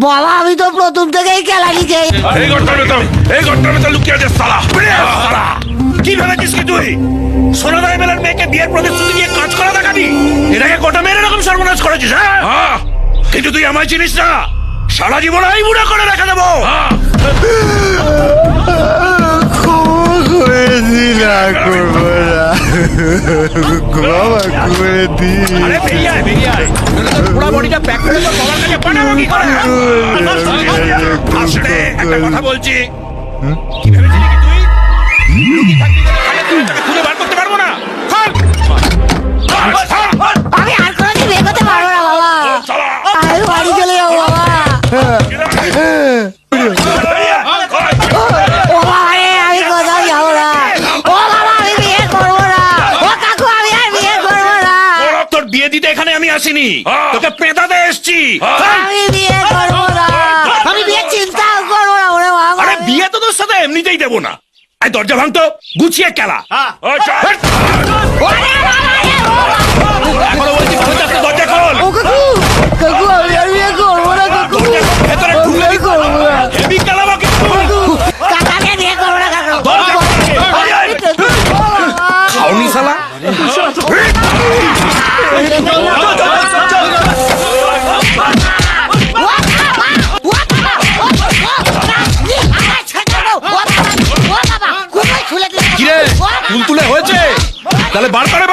বাবা আমি তো প্রথম থেকেই কেলানি খেয়ে এই ঘরটার ভেতর লুকিয়ে আছে সালা সালা। কি ভেবেছিস কি তুই সোনাদাই মেলার মেয়েকে বিয়ের প্রতিশ্রুতি দিয়ে কাজ করা দেখাবি? এটাকে গোটা মেয়ের এরকম সর্বনাশ করেছিস? হ্যাঁ, কিন্তু তুই আমায় চিনিস না, সারা জীবন এই বুড়া করে রেখে দেবো। কথা বলছি, কি ভেবেছিলি কি তুই খুলে বার করতে পারবো না? আমি আর কোনোদিন বিয়ে করতে পারবো না বাবা, আমি বাড়ি চলে যাবো বাবা। ও বাবা রে আমি কোথাও যাবো না, ও বাবা আমি বিয়ে করবো না, ও কাকু আমি আর বিয়ে করবো না, তোর বিয়ে দিতে এখানে আমি আসিনি, তোকে পেঁদাতে এসছি। আমি বিয়ে করবো না, আমি বিয়ে চিন্তাও করবো না। ওরে বাবা আরে বিয়ে তো তোর সাথে এমনিতেই দেবো না। এই দরজা ভাঙতো, গুছিয়ে খেলা। এখনো বলছি দরজা খোল। ও কাকু, কাকু আমি আর বিয়ে করবো না কাকু, ভেতরে ঢুকলে আমি করবো না হেভি খেলাবো কিন্তু। কাকু, আমি আর বিয়ে করবো না কাকু। দরজা খোল। খাওনি শালা। কিরে তুলতুলে হয়েছে? তাহলে বার করে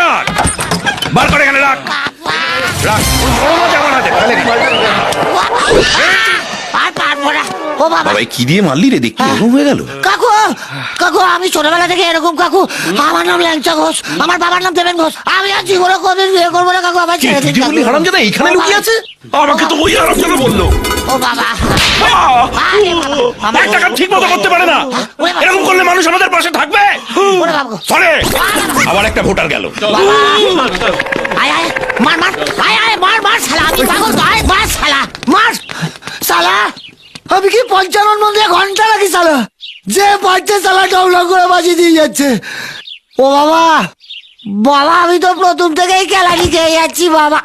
বার করে এখানে রাখ রাখ। যেমন আছে বাবা কি দিয়ে মারলি রে? দেখি এরকম হয়ে গেল। কাকু, কাকু আমি ছোটবেলা থেকে এরকম কাকু। আমার নাম ল্যাংচা ঘোষ, আমার বাবার নাম দেবেন ঘোষ। আমি আর জীবনে কোনদিন বিয়ে করবো না কাকু, আমার ছেড়ে দিন কাকু। হারামজাদা এইখানে লুকিয়ে আছে? আমাকে তো ওই হারামজাদা বললো। ও বাবা, একটা কাজ ঠিক মতো করতে পারে না, এরকম করলে মানুষ আমাদের পাশে থাকবে? চলে আবার একটা ভোটার গেল। আয় আয় মার মার, আয় আয় মার মার শালা, আমি পাগল তো, আয় মার শালা, মার শালা। আমি কি 55 মধ্যে ঘন্টা নাকি শালা? যে বাচ্চা শালা ডবলা করে বাজিয়ে দিয়ে যাচ্ছে। ও বাবা, বাবা আমি তো প্রথম থেকেই কেলানি খেয়ে যাচ্ছি বাবা।